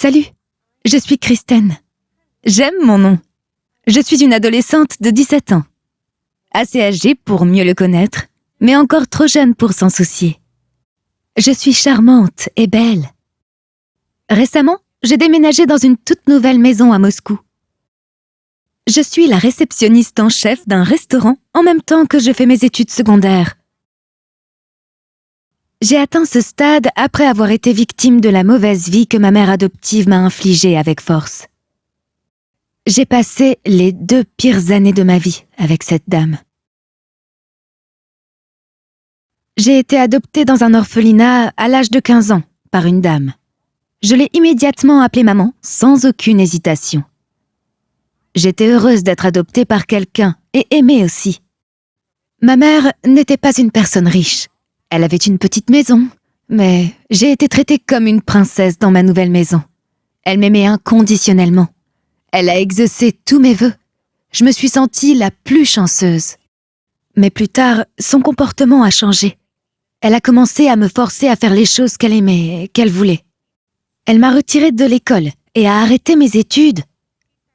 Salut, je suis Kristen. J'aime mon nom. Je suis une adolescente de 17 ans. Assez âgée pour mieux le connaître, mais encore trop jeune pour s'en soucier. Je suis charmante et belle. Récemment, j'ai déménagé dans une toute nouvelle maison à Moscou. Je suis la réceptionniste en chef d'un restaurant en même temps que je fais mes études secondaires. J'ai atteint ce stade après avoir été victime de la mauvaise vie que ma mère adoptive m'a infligée avec force. J'ai passé les 2 pires années de ma vie avec cette dame. J'ai été adoptée dans un orphelinat à l'âge de 15 ans par une dame. Je l'ai immédiatement appelée maman sans aucune hésitation. J'étais heureuse d'être adoptée par quelqu'un et aimée aussi. Ma mère n'était pas une personne riche. Elle avait une petite maison, mais j'ai été traitée comme une princesse dans ma nouvelle maison. Elle m'aimait inconditionnellement. Elle a exaucé tous mes vœux. Je me suis sentie la plus chanceuse. Mais plus tard, son comportement a changé. Elle a commencé à me forcer à faire les choses qu'elle aimait et qu'elle voulait. Elle m'a retirée de l'école et a arrêté mes études.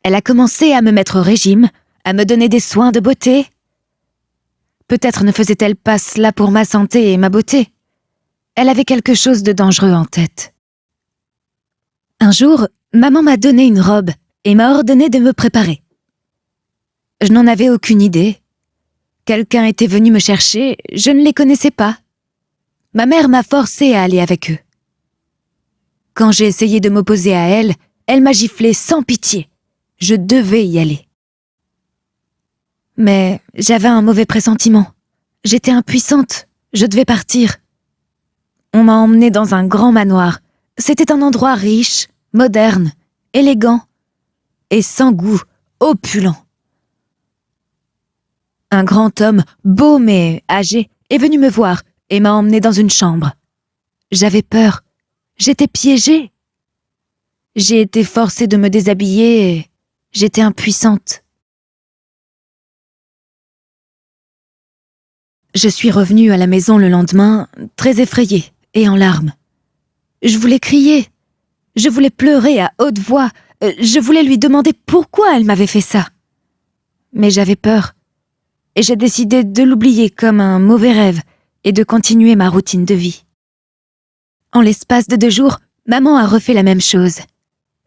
Elle a commencé à me mettre au régime, à me donner des soins de beauté. Peut-être ne faisait-elle pas cela pour ma santé et ma beauté. Elle avait quelque chose de dangereux en tête. Un jour, maman m'a donné une robe et m'a ordonné de me préparer. Je n'en avais aucune idée. Quelqu'un était venu me chercher, je ne les connaissais pas. Ma mère m'a forcée à aller avec eux. Quand j'ai essayé de m'opposer à elle, elle m'a giflé sans pitié. Je devais y aller. Mais j'avais un mauvais pressentiment. J'étais impuissante, je devais partir. On m'a emmenée dans un grand manoir. C'était un endroit riche, moderne, élégant et sans goût, opulent. Un grand homme, beau mais âgé, est venu me voir et m'a emmenée dans une chambre. J'avais peur. J'étais piégée. J'ai été forcée de me déshabiller et j'étais impuissante. Je suis revenue à la maison le lendemain, très effrayée et en larmes. Je voulais crier. Je voulais pleurer à haute voix. Je voulais lui demander pourquoi elle m'avait fait ça. Mais j'avais peur. Et j'ai décidé de l'oublier comme un mauvais rêve et de continuer ma routine de vie. En l'espace de 2 jours, maman a refait la même chose.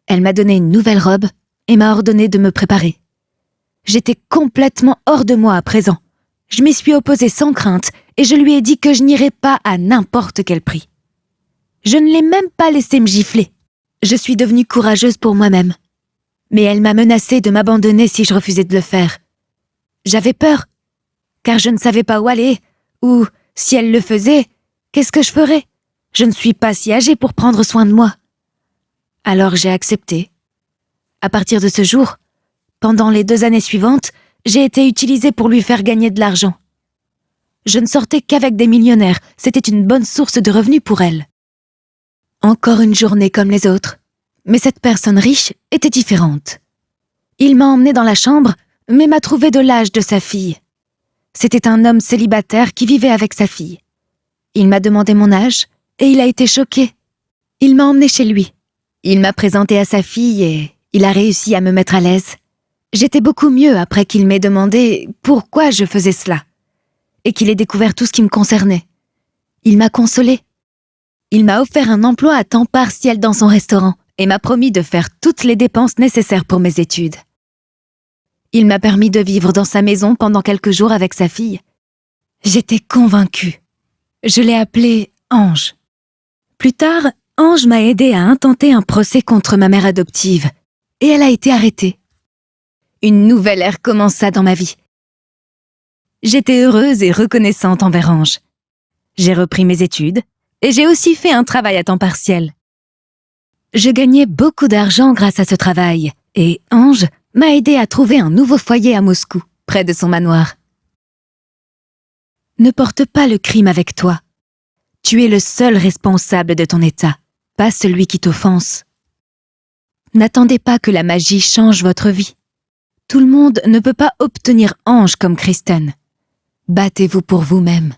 Elle m'a donné une nouvelle robe et m'a ordonné de me préparer. J'étais complètement hors de moi à présent. Je m'y suis opposée sans crainte et je lui ai dit que je n'irais pas à n'importe quel prix. Je ne l'ai même pas laissé me gifler. Je suis devenue courageuse pour moi-même. Mais elle m'a menacée de m'abandonner si je refusais de le faire. J'avais peur, car je ne savais pas où aller, ou, si elle le faisait, qu'est-ce que je ferais? Je ne suis pas si âgée pour prendre soin de moi. Alors j'ai accepté. À partir de ce jour, pendant les 2 années suivantes, j'ai été utilisée pour lui faire gagner de l'argent. Je ne sortais qu'avec des millionnaires, c'était une bonne source de revenus pour elle. Encore une journée comme les autres, mais cette personne riche était différente. Il m'a emmenée dans la chambre, mais m'a trouvé de l'âge de sa fille. C'était un homme célibataire qui vivait avec sa fille. Il m'a demandé mon âge et il a été choqué. Il m'a emmenée chez lui. Il m'a présentée à sa fille et il a réussi à me mettre à l'aise. J'étais beaucoup mieux après qu'il m'ait demandé pourquoi je faisais cela et qu'il ait découvert tout ce qui me concernait. Il m'a consolée. Il m'a offert un emploi à temps partiel dans son restaurant et m'a promis de faire toutes les dépenses nécessaires pour mes études. Il m'a permis de vivre dans sa maison pendant quelques jours avec sa fille. J'étais convaincue. Je l'ai appelée Ange. Plus tard, Ange m'a aidée à intenter un procès contre ma mère adoptive et elle a été arrêtée. Une nouvelle ère commença dans ma vie. J'étais heureuse et reconnaissante envers Ange. J'ai repris mes études et j'ai aussi fait un travail à temps partiel. Je gagnais beaucoup d'argent grâce à ce travail et Ange m'a aidé à trouver un nouveau foyer à Moscou, près de son manoir. Ne porte pas le crime avec toi. Tu es le seul responsable de ton état, pas celui qui t'offense. N'attendez pas que la magie change votre vie. Tout le monde ne peut pas obtenir Ange comme Kristen. Battez-vous pour vous-même.